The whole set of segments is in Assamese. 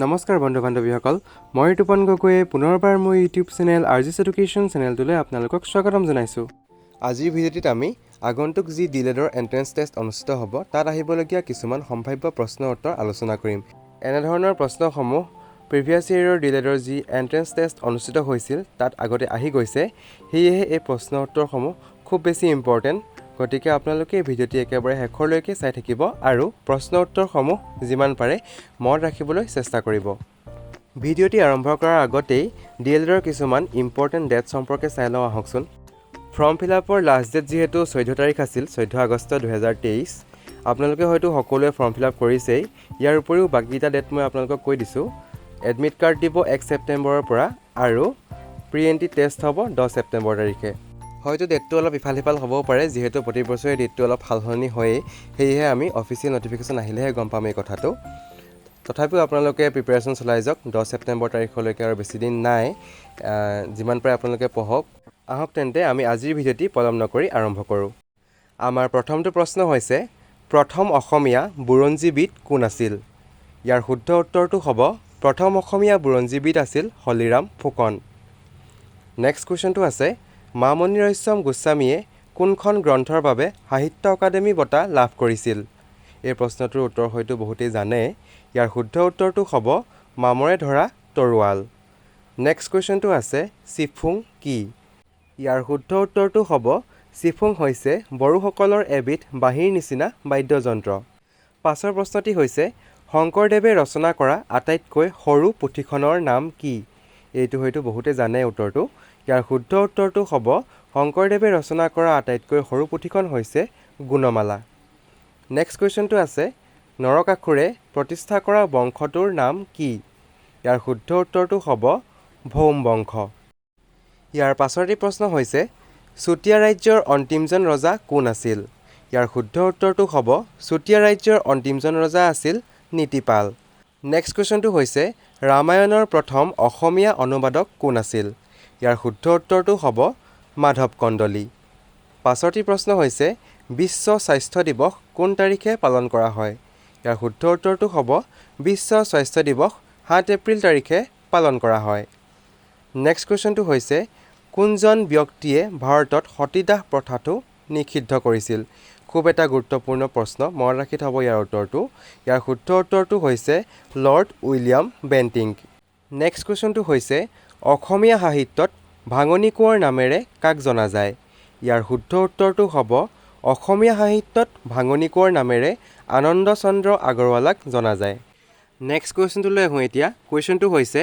নমস্কাৰ বন্ধু বান্ধৱীসকল মই ঋতুপন গগৈয়ে পুনৰবাৰ মোৰ ইউটিউব চেনেল আৰজিছ এডুকেশ্যন চেনেলটোলৈ আপোনালোকক স্বাগতম জনাইছোঁ। আজিৰ ভিডিঅ'টিত আমি আগন্তুক যি D.el.ed এণ্ট্ৰেন্স টেষ্ট অনুষ্ঠিত হ'ব তাত আহিবলগীয়া কিছুমান সম্ভাৱ্য প্ৰশ্ন উত্তৰ আলোচনা কৰিম। এনেধৰণৰ প্ৰশ্নসমূহ প্ৰিভিয়াছ ইয়েৰৰ D.el.ed যি এণ্ট্ৰেন্স টেষ্ট অনুষ্ঠিত হৈছিল তাত আগতে আহি গৈছে, সেয়েহে এই প্ৰশ্ন উত্তৰসমূহ খুব বেছি ইম্পৰ্টেণ্ট। গতিকে আপোনালোকে এই ভিডিঅ'টি একেবাৰে শেষলৈকে চাই থাকিব আৰু প্ৰশ্ন উত্তৰসমূহ যিমান পাৰে মনত ৰাখিবলৈ চেষ্টা কৰিব। ভিডিঅ'টি আৰম্ভ কৰাৰ আগতেই D.el.ed কিছুমান ইম্পৰ্টেণ্ট ডেট সম্পৰ্কে চাই লওঁ আহকচোন। ফৰ্ম ফিল আপৰ লাষ্ট ডেট যিহেতু 14 তাৰিখ আছিল, 14 আগষ্ট 2023। আপোনালোকে হয়তো সকলোৱে ফৰ্ম ফিল আপ কৰিছেই। ইয়াৰ উপৰিও বাকীকেইটা ডেট মই আপোনালোকক কৈ দিছোঁ। এডমিট কাৰ্ড দিব 1 ছেপ্টেম্বৰৰ পৰা আৰু প্ৰি এণ্ট্ৰি টেষ্ট হ'ব 10 ছেপ্টেম্বৰ তাৰিখে। হয়তো ডেটটো অলপ ইফাল সিফাল হ'বও পাৰে, যিহেতু প্ৰতি বছৰে ডেটটো অলপ সালসলনি হয়েই, সেয়েহে আমি অফিচিয়েল নটিফিকেশ্যন আহিলেহে গম পাম এই কথাটো। তথাপিও আপোনালোকে প্ৰিপেৰেশ্যন চলাই যাওক। 10 ছেপ্টেম্বৰ তাৰিখলৈকে আৰু বেছি দিন নাই, যিমান পাৰে আপোনালোকে পঢ়ক। আহক তেন্তে আমি আজিৰ ভিডিঅ'টি পলম নকৰি আৰম্ভ কৰোঁ। আমাৰ প্ৰথমটো প্ৰশ্ন হৈছে, প্ৰথম অসমীয়া বুৰঞ্জীবিদ কোন আছিল? ইয়াৰ শুদ্ধ উত্তৰটো হ'ব প্ৰথম অসমীয়া বুৰঞ্জীবিদ আছিল হলিৰাম ফুকন। নেক্সট কুৱেশ্যনটো আছে, মামণি ৰয়ছম গোস্বামীয়ে কোনখন গ্ৰন্থৰ বাবে সাহিত্য অকাডেমী বঁটা লাভ কৰিছিল? এই প্ৰশ্নটোৰ উত্তৰ হয়তো বহুতেই জানে। ইয়াৰ শুদ্ধ উত্তৰটো হ'ব মামৰে ধৰা তৰোৱাল। নেক্সট কুৱেশ্যনটো আছে, চিফুং কি? ইয়াৰ শুদ্ধ উত্তৰটো হ'ব চিফুং হৈছে বড়োসকলৰ এবিধ বাঁহীৰ নিচিনা বাদ্যযন্ত্ৰ। পাছৰ প্ৰশ্নটি হৈছে, শংকৰদেৱে ৰচনা কৰা আটাইতকৈ সৰু পুথিখনৰ নাম কি? এইটো হয়তো বহুতে জানে উত্তৰটো। ইয়াৰ শুদ্ধ উত্তৰটো হ'ব শংকৰদেৱে ৰচনা কৰা আটাইতকৈ সৰু পুথিখন হৈছে গুণমালা। নেক্সট কুৱেশ্যনটো আছে, নৰকাসুৰে প্ৰতিষ্ঠা কৰা বংশটোৰ নাম কি? ইয়াৰ শুদ্ধ উত্তৰটো হ'ব ভৌম বংশ। ইয়াৰ পাছৰটি প্ৰশ্ন হৈছে, চুতীয়া ৰাজ্যৰ অন্তিমজন ৰজা কোন আছিল? ইয়াৰ শুদ্ধ উত্তৰটো হ'ব চুতীয়া ৰাজ্যৰ অন্তিমজন ৰজা আছিল নীতিপাল। নেক্সট কুৱেশ্যনটো হৈছে, ৰামায়ণৰ প্ৰথম অসমীয়া অনুবাদক কোন আছিল? ইয়াৰ শুদ্ধ উত্তৰটো হ'ব মাধৱ কন্দলী। পাছৰটি প্ৰশ্ন হৈছে, বিশ্ব স্বাস্থ্য দিৱস কোন তাৰিখে পালন কৰা হয়? ইয়াৰ শুদ্ধ উত্তৰটো হ'ব বিশ্ব স্বাস্থ্য দিৱস 7 এপ্ৰিল তাৰিখে পালন কৰা হয়। নেক্সট কুৱেশ্যনটো হৈছে, কোনজন ব্যক্তিয়ে ভাৰতত সতীদাহ প্ৰথাটো নিষিদ্ধ কৰিছিল? খুব এটা গুৰুত্বপূৰ্ণ প্ৰশ্ন, মনত ৰাখি থ'ব ইয়াৰ উত্তৰটো। ইয়াৰ শুদ্ধ উত্তৰটো হৈছে লৰ্ড উইলিয়াম বেণ্টিংক। নেক্সট কুৱেশ্যনটো হৈছে, অসমীয়া সাহিত্যত ভাঙনি কোঁৱৰ নামেৰে কাক জনা যায়? ইয়াৰ শুদ্ধ উত্তৰটো হ'ব অসমীয়া সাহিত্যত ভাঙনি কোঁৱৰ নামেৰে আনন্দ চন্দ্ৰ আগৰৱালাক জনা যায়। নেক্সট কুৱেশ্যনটোলৈ আহোঁ এতিয়া। কুৱেশ্যনটো হৈছে,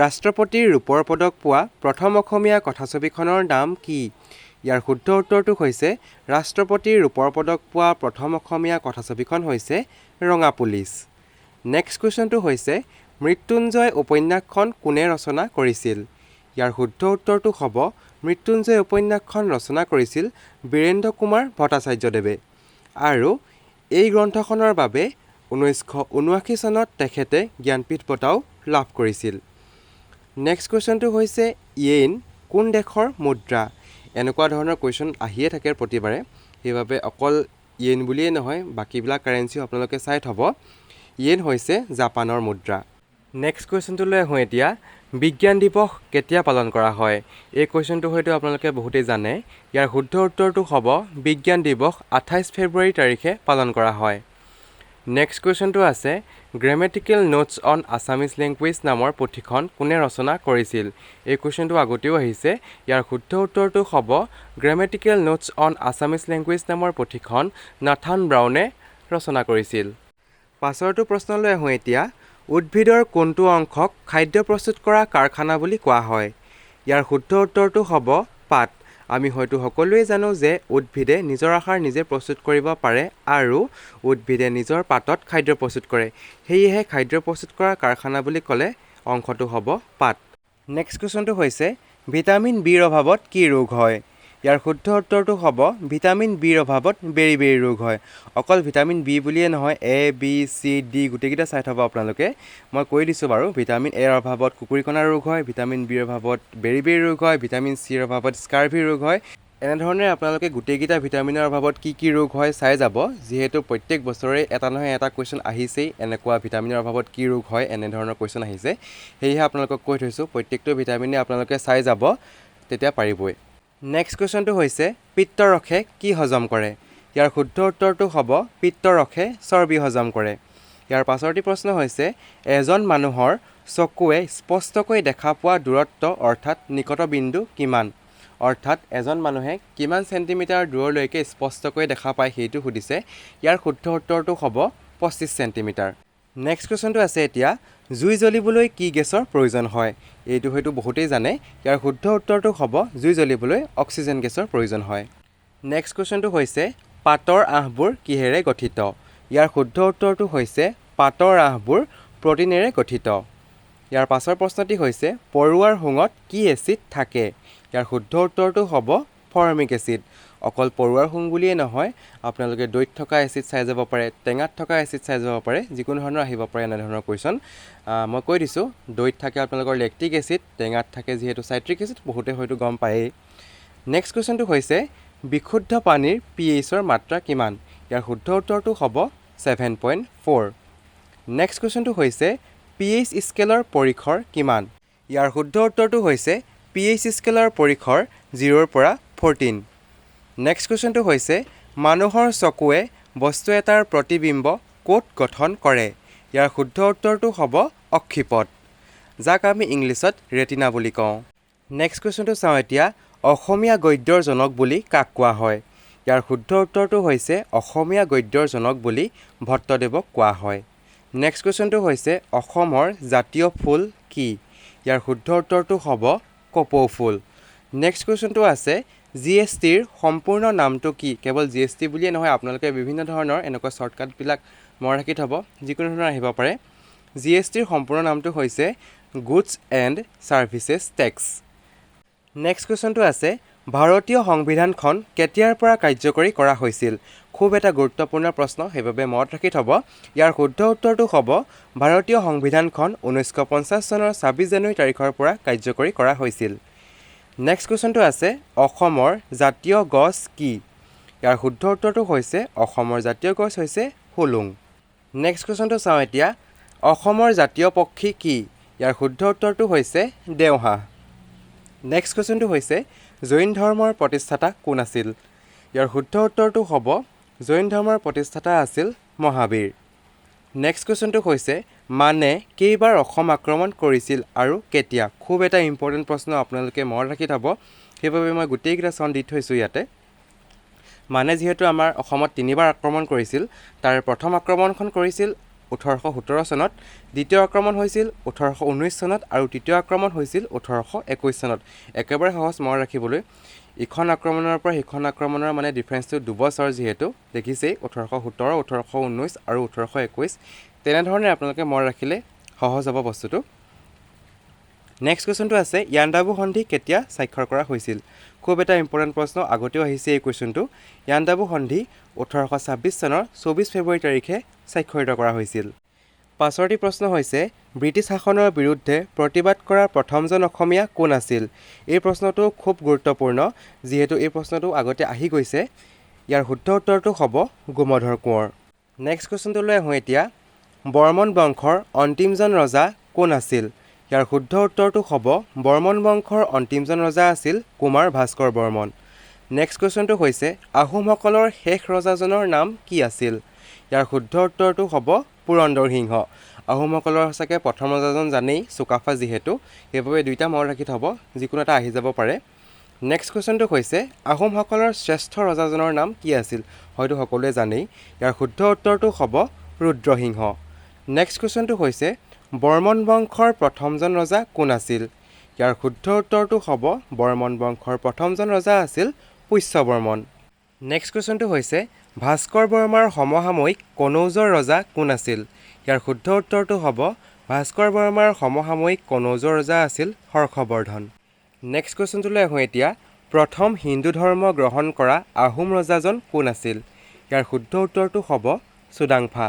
ৰাষ্ট্ৰপতিৰ ৰূপৰ পদক পোৱা প্ৰথম অসমীয়া কথাছবিখনৰ নাম কি? ইয়াৰ শুদ্ধ উত্তৰটো হৈছে ৰাষ্ট্ৰপতিৰ ৰূপৰ পদক পোৱা প্ৰথম অসমীয়া কথাছবিখন হৈছে ৰঙা পুলিচ। নেক্সট কুৱেশ্যনটো হৈছে, মৃত্যুঞ্জয় উপন্যাসখন কোনে ৰচনা কৰিছিল? ইয়াৰ শুদ্ধ উত্তৰটো হ'ব মৃত্যুঞ্জয় উপন্যাসখন ৰচনা কৰিছিল বীৰেন্দ্ৰ কুমাৰ ভট্টাচাৰ্যদেৱে আৰু এই গ্ৰন্থখনৰ বাবে 1979 চনত তেখেতে জ্ঞানপীঠ বঁটাও লাভ কৰিছিল। নেক্সট কুৱেশ্যনটো হৈছে, য়েন কোন দেশৰ মুদ্ৰা? এনেকুৱা ধৰণৰ কুৱেশ্যন আহিয়ে থাকে প্ৰতিবাৰে, সেইবাবে অকল য়েন বুলিয়েই নহয় বাকীবিলাক কাৰেঞ্চিও আপোনালোকে চাই থ'ব। য়েন হৈছে জাপানৰ মুদ্ৰা। নেক্সট কুৱেশ্যনটোলৈ আহোঁ এতিয়া, বিজ্ঞান দিৱস কেতিয়া পালন কৰা হয়? এই কুৱেশ্যনটো হয়তো আপোনালোকে বহুতেই জানে। ইয়াৰ শুদ্ধ উত্তৰটো হ'ব বিজ্ঞান দিৱস 28 ফেব্ৰুৱাৰী তাৰিখে পালন কৰা হয়। নেক্সট কুৱেশ্যনটো আছে, grammatical notes on Assamese language নামৰ পুথিখন কোনে ৰচনা কৰিছিল? এই কুৱেশ্যনটো আগতেও আহিছে। ইয়াৰ শুদ্ধ উত্তৰটো হ'ব grammatical notes on Assamese language নামৰ পুথিখন নাথান ব্ৰাউনে ৰচনা কৰিছিল। পাছৰটো প্ৰশ্নলৈ আহোঁ এতিয়া, উদ্ভিদৰ কোনটো অংশক খাদ্য প্ৰস্তুত কৰা কাৰখানা বুলি কোৱা হয়? ইয়াৰ শুদ্ধ উত্তৰটো হ'ব পাত। আমি হয়তো সকলোৱে জানো যে উদ্ভিদে নিজৰ আহাৰ নিজে প্ৰস্তুত কৰিব পাৰে আৰু উদ্ভিদে নিজৰ পাতত খাদ্য প্ৰস্তুত কৰে, সেয়েহে খাদ্য প্ৰস্তুত কৰা কাৰখানা বুলি ক'লে অংশটো হ'ব পাত। নেক্সট কুৱেশ্যনটো হৈছে, ভিটামিন বিৰ অভাৱত কি ৰোগ হয়? ইয়াৰ শুদ্ধ উত্তৰটো হ'ব ভিটামিন বিৰ অভাৱত বেৰি ৰোগ হয়। অকল ভিটামিন বি বুলিয়ে নহয়, এ বি চি ডি গোটেইকেইটা চাই থ'ব আপোনালোকে। মই কৈ দিছোঁ বাৰু, ভিটামিন এৰ অভাৱত কুকুৰীকণা ৰোগ হয়, ভিটামিন বিৰ অভাৱত বেৰি ৰোগ হয়, ভিটামিন চিৰ অভাৱত স্কাৰ্ভি ৰোগ হয়। এনেধৰণে আপোনালোকে গোটেইকেইটা ভিটামিনৰ অভাৱত কি ৰোগ হয় চাই যাব যিহেতু প্ৰত্যেক বছৰে এটা নহয় এটা কুৱেশ্যন আহিছেই এনেকুৱা ভিটামিনৰ অভাৱত কি ৰোগ হয় এনেধৰণৰ কুৱেশ্যন আহিছে সেয়েহে আপোনালোকক কৈ থৈছোঁ প্ৰত্যেকটো ভিটামিনে আপোনালোকে চাই যাব তেতিয়া পাৰিবই নেক্সট কুৱেশ্যনটো হৈছে পিত্তৰসে কি হজম কৰে ইয়াৰ শুদ্ধ উত্তৰটো হ'ব পিত্তৰসে চৰ্বি হজম কৰে ইয়াৰ পাছৰটি প্ৰশ্ন হৈছে এজন মানুহৰ চকুৱে স্পষ্টকৈ দেখা পোৱা দূৰত্ব অৰ্থাৎ নিকট বিন্দু কিমান অৰ্থাৎ এজন মানুহে কিমান সেন্টিমিটাৰ দূৰলৈকে স্পষ্টকৈ দেখা পায় সেইটো সুধিছে ইয়াৰ শুদ্ধ উত্তৰটো হ'ব 25 সেন্টিমিটাৰ নেক্সট কুৱেশ্যনটো আছে এতিয়া জুই জ্বলিবলৈ কি গেছৰ প্ৰয়োজন হয় এইটো হয়তো বহুতেই জানে ইয়াৰ শুদ্ধ উত্তৰটো হ'ব জুই জ্বলিবলৈ অক্সিজেন গেছৰ প্ৰয়োজন হয় নেক্সট কুৱেশ্যনটো হৈছে পাতৰ আঁহবোৰ কিহেৰে গঠিত ইয়াৰ শুদ্ধ উত্তৰটো হৈছে পাতৰ আঁহবোৰ প্ৰটিনেৰে গঠিত ইয়াৰ পাছৰ প্ৰশ্নটি হৈছে পৰুৱাৰ শুঙত কি এচিড থাকে ইয়াৰ শুদ্ধ উত্তৰটো হ'ব ফৰ্মিক এচিড অকল পৰুৱাৰ শুং বুলিয়ে নহয় আপোনালোকে দৈত থকা এচিড চাই যাব পাৰে টেঙাত থকা এচিড চাই যাব পাৰে যিকোনো ধৰণৰ আহিব পাৰে এনে ধৰণৰ কুৱেশ্যন মই কৈ দিছোঁ দৈত থাকে আপোনালোকৰ লেক্টিক এচিড টেঙাত থাকে যিহেতু চাইট্ৰিক এচিড বহুতে হয়তো গম পায়েই নেক্সট কুৱেশ্যনটো হৈছে বিশুদ্ধ পানীৰ pHৰ মাত্ৰা কিমান ইয়াৰ শুদ্ধ উত্তৰটো হ'ব 7.4 নেক্সট কুৱেশ্যনটো হৈছে pH স্কেলৰ পৰিসৰ কিমান ইয়াৰ শুদ্ধ উত্তৰটো হৈছে pH স্কেলৰ পৰিসৰ 0 পৰা 14 নেক্সট কুৱেশ্যনটো হৈছে মানুহৰ চকুৱে বস্তু এটাৰ প্ৰতিবিম্ব ক'ত গঠন কৰে ইয়াৰ শুদ্ধ উত্তৰটো হ'ব অক্ষিপট যাক আমি ইংলিছত ৰেটিনা বুলি কওঁ নেক্সট কুৱেশ্যনটো চাওঁ এতিয়া অসমীয়া গদ্যৰ জনক বুলি কাক কোৱা হয় ইয়াৰ শুদ্ধ উত্তৰটো হৈছে অসমীয়া গদ্যৰ জনক বুলি ভট্টদেৱক কোৱা হয় নেক্সট কুৱেশ্যনটো হৈছে অসমৰ জাতীয় ফুল কি ইয়াৰ শুদ্ধ উত্তৰটো হ'ব কপৌ ফুল নেক্সট কুৱেশ্যনটো আছে জিএছটিৰ সম্পূৰ্ণ নামটো কি কেৱল জিএছটি বুলিয়ে নহয় আপোনালোকে বিভিন্ন ধৰণৰ এনেকুৱা শ্বৰ্টকাটবিলাক মনত ৰাখি থ'ব যিকোনো ধৰণৰ আহিব পাৰে জিএছটিৰ সম্পূৰ্ণ নামটো হৈছে goods and services tax next কুৱেশ্যনটো আছে ভাৰতীয় সংবিধানখন কেতিয়াৰ পৰা কাৰ্যকৰী কৰা হৈছিল খুব এটা গুৰুত্বপূৰ্ণ প্ৰশ্ন সেইবাবে মনত ৰাখি থ'ব ইয়াৰ শুদ্ধ উত্তৰটো হ'ব ভাৰতীয় সংবিধানখন 1950 চনৰ 26 জানুৱাৰী তাৰিখৰ পৰা কাৰ্যকৰী কৰা হৈছিল নেক্সট কুৱেশ্যনটো আছে অসমৰ জাতীয় গছ কি ইয়াৰ শুদ্ধ উত্তৰটো হৈছে অসমৰ জাতীয় গছ হৈছে হুলুং নেক্সট কুৱেশ্যনটো চাওঁ এতিয়া অসমৰ জাতীয় পক্ষী কি ইয়াৰ শুদ্ধ উত্তৰটো হৈছে দেওহাঁহ নেক্সট কুৱেশ্যনটো হৈছে জৈন ধৰ্মৰ প্ৰতিষ্ঠাতা কোন আছিল ইয়াৰ শুদ্ধ উত্তৰটো হ'ব জৈন ধৰ্মৰ প্ৰতিষ্ঠাতা আছিল মহাবীৰ নেক্সট কুৱেশ্যনটো হৈছে মানে কেইবাৰ অসম আক্ৰমণ কৰিছিল আৰু কেতিয়া খুব এটা ইম্পৰ্টেণ্ট প্ৰশ্ন আপোনালোকে মনত ৰাখি থ'ব সেইবাবে মই গোটেইকেইটা চন দি থৈছোঁ ইয়াতে মানে যিহেতু আমাৰ অসমত 3বাৰ আক্ৰমণ কৰিছিল তাৰ প্ৰথম আক্ৰমণখন কৰিছিল 1817 চনত দ্বিতীয় আক্ৰমণ হৈছিল 1819 চনত আৰু তৃতীয় আক্ৰমণ হৈছিল 1821 চনত একেবাৰে সহজ মনত ৰাখিবলৈ ইখন আক্ৰমণৰ পৰা সিখন আক্ৰমণৰ মানে ডিফাৰেন্সটো দুবছৰ যিহেতু দেখিছেই 1817 1819 আৰু 1821 তেনেধৰণে আপোনালোকে মনত ৰাখিলে সহজ হ'ব বস্তুটো নেক্সট কুৱেশ্যনটো আছে ইয়াণ্ডাবু সন্ধি কেতিয়া স্বাক্ষৰ কৰা হৈছিল খুব এটা ইম্পৰ্টেণ্ট প্ৰশ্ন আগতেও আহিছে এই কুৱেশ্যনটো ইয়াণ্ডাবু সন্ধি 1826 চনৰ 24 ফেব্ৰুৱাৰী তাৰিখে স্বাক্ষৰিত কৰা হৈছিল পাছৰটি প্ৰশ্ন হৈছে ব্ৰিটিছ শাসনৰ বিৰুদ্ধে প্ৰতিবাদ কৰা প্ৰথমজন অসমীয়া কোন আছিল এই প্ৰশ্নটো খুব গুৰুত্বপূৰ্ণ যিহেতু এই প্ৰশ্নটো আগতে আহি গৈছে ইয়াৰ শুদ্ধ উত্তৰটো হ'ব গোমধৰ কোঁৱৰ নেক্সট কুৱেশ্যনটোলৈ আহোঁ এতিয়া বৰ্মন বংশৰ অন্তিমজন ৰজা কোন আছিল ইয়াৰ শুদ্ধ উত্তৰটো হ'ব বৰ্মন বংশৰ অন্তিমজন ৰজা আছিল কুমাৰ ভাস্কৰ বৰ্মন নেক্সট কুৱেশ্যনটো হৈছে আহোমসকলৰ শেষ ৰজাজনৰ নাম কি আছিল ইয়াৰ শুদ্ধ উত্তৰটো হ'ব পুৰন্দৰ সিংহ আহোমসকলৰ সঁচাকৈ প্ৰথম ৰজাজন জানেই চুকাফা যিহেতু সেইবাবে দুইটা মনত ৰাখি থ'ব যিকোনো এটা আহি যাব পাৰে নেক্সট কুৱেশ্যনটো হৈছে আহোমসকলৰ শ্ৰেষ্ঠ ৰজাজনৰ নাম কি আছিল হয়তো সকলোৱে জানেই ইয়াৰ শুদ্ধ উত্তৰটো হ'ব ৰুদ্ৰসিংহ নেক্সট কুৱেশ্যনটো হৈছে বৰ্মন বংশৰ প্ৰথমজন ৰজা কোন আছিল ইয়াৰ শুদ্ধ উত্তৰটো হ'ব বৰ্মন বংশৰ প্ৰথমজন ৰজা আছিল পুষ্য বৰ্মন নেক্সট কুৱেশ্যনটো হৈছে ভাস্কৰ বৰ্মাৰ সমসাময়িক কনৌজৰ ৰজা কোন আছিল ইয়াৰ শুদ্ধ উত্তৰটো হ'ব ভাস্কৰ বৰ্মাৰ সমসাময়িক কনৌজৰ ৰজা আছিল হৰ্ষবৰ্ধন নেক্সট কুৱেশ্যনটোলৈ আহোঁ এতিয়া প্ৰথম হিন্দু ধৰ্ম গ্ৰহণ কৰা আহোম ৰজাজন কোন আছিল ইয়াৰ শুদ্ধ উত্তৰটো হ'ব চুডাংফা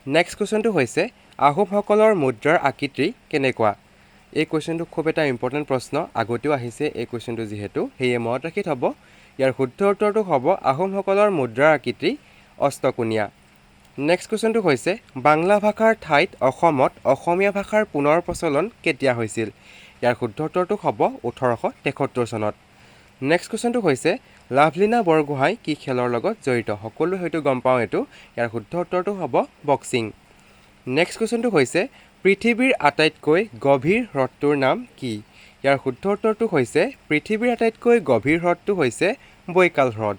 নেক্সট কুৱেশ্যনটো হৈছে আহোমসকলৰ মুদ্ৰাৰ আকৃতি কেনেকুৱা এই কুৱেশ্যনটো খুব এটা ইম্পৰ্টেণ্ট প্ৰশ্ন আগতেও আহিছে এই কুৱেশ্যনটো যিহেতু সেয়ে মনত ৰাখি থ'ব ইয়াৰ শুদ্ধ উত্তৰটো হ'ব আহোমসকলৰ মুদ্ৰাৰ আকৃতি অষ্টকোণীয়া। নেক্সট কুৱেশ্যনটো হৈছে বাংলা ভাষাৰ ঠাইত অসমত অসমীয়া ভাষাৰ পুনৰ প্ৰচলন কেতিয়া হৈছিল? ইয়াৰ শুদ্ধ উত্তৰটো হ'ব 1873 চনত। নেক্সট কুৱেশ্যনটো হৈছে লাভলীনা বৰগোহাঁই কি খেলৰ লগত জড়িত? সকলোৱে হয়তো গম পাওঁ এইটো। ইয়াৰ শুদ্ধ উত্তৰটো হ'ব বক্সিং। নেক্সট কুৱেশ্যনটো হৈছে পৃথিৱীৰ আটাইতকৈ গভীৰ হ্ৰদটোৰ নাম কি? ইয়াৰ শুদ্ধ উত্তৰটো হৈছে পৃথিৱীৰ আটাইতকৈ গভীৰ হ্ৰদটো হৈছে বৈকাল হ্ৰদ।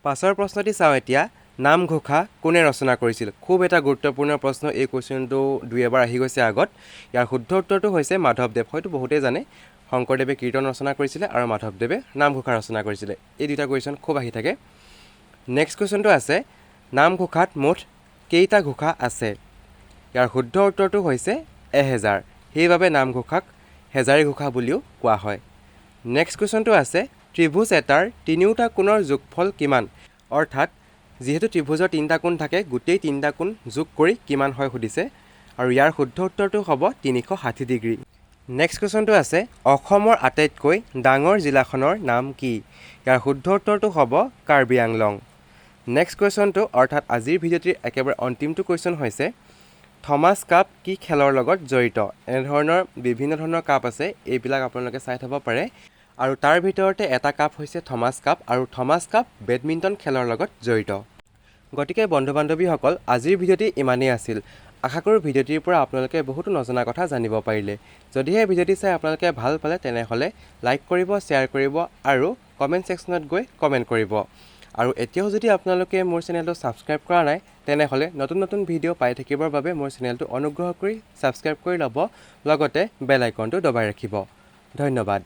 পাছৰ প্ৰশ্নটি চাওঁ এতিয়া। নামঘোষা কোনে ৰচনা কৰিছিল? খুব এটা গুৰুত্বপূৰ্ণ প্ৰশ্ন। এই কুৱেশ্যনটো দুই এবাৰ আহি গৈছে আগত। ইয়াৰ শুদ্ধ উত্তৰটো হৈছে মাধৱদেৱ। হয়তো বহুতেই জানে শংকৰদেৱে কীৰ্তন ৰচনা কৰিছিলে আৰু মাধৱদেৱে নামঘোষা ৰচনা কৰিছিলে। এই দুটা কুৱেশ্যন খুব আহি থাকে। নেক্সট কুৱেশ্যনটো আছে নামঘোষাত মুঠ কেইটা ঘোষা আছে? ইয়াৰ শুদ্ধ উত্তৰটো হৈছে 1000। সেইবাবে নামঘোষাক হেজাৰী ঘোষা বুলিও কোৱা হয়। নেক্সট কুৱেশ্যনটো আছে ত্ৰিভুজ এটাৰ তিনিওটা কোণৰ যোগফল কিমান? অৰ্থাৎ যিহেতু ত্ৰিভুজৰ 3টা কোণ থাকে, গোটেই 3টা কোণ যোগ কৰি কিমান হয় সুধিছে, আৰু ইয়াৰ শুদ্ধ উত্তৰটো হ'ব 360 ডিগ্ৰী। নেক্সট কুৱেশ্যনটো আছে অসমৰ আটাইতকৈ ডাঙৰ জিলাখনৰ নাম কি? ইয়াৰ শুদ্ধ উত্তৰটো হ'ব কাৰ্বি আংলং। নেক্সট কুৱেশ্যনটো অৰ্থাৎ আজিৰ ভিডিঅ'টিৰ একেবাৰে অন্তিমটো কুৱেশ্যন হৈছে থমাছ কাপ কি খেলৰ লগত জড়িত? এনেধৰণৰ বিভিন্ন ধৰণৰ কাপ আছে, এইবিলাক আপোনালোকে চাই থ'ব পাৰে। আৰু তাৰ ভিতৰতে এটা কাপ হৈছে থমাছ কাপ, আৰু থমাছ কাপ বেডমিণ্টন খেলৰ লগত জড়িত। গতিকে বন্ধু বান্ধৱীসকল, আজিৰ ভিডিঅ'টি ইমানেই আছিল। আশা কৰোঁ ভিডিঅ'টিৰ পৰা আপোনালোকে বহুতো নজনা কথা জানিব পাৰিলে। যদিহে ভিডিঅ'টি চাই আপোনালোকে ভাল পালে তেনেহ'লে লাইক কৰিব, শ্বেয়াৰ কৰিব আৰু কমেণ্ট ছেকশ্যনত গৈ কমেণ্ট কৰিব। আৰু এতিয়াও যদি আপোনালোকে মোৰ চেনেলটো ছাবস্ক্ৰাইব কৰা নাই তেনেহ'লে নতুন নতুন ভিডিঅ' পাই থাকিবৰ বাবে মোৰ চেনেলটো অনুগ্ৰহ কৰি ছাবস্ক্ৰাইব কৰি ল'ব, লগতে বেল আইকনটো দবাই ৰাখিব। ধন্যবাদ।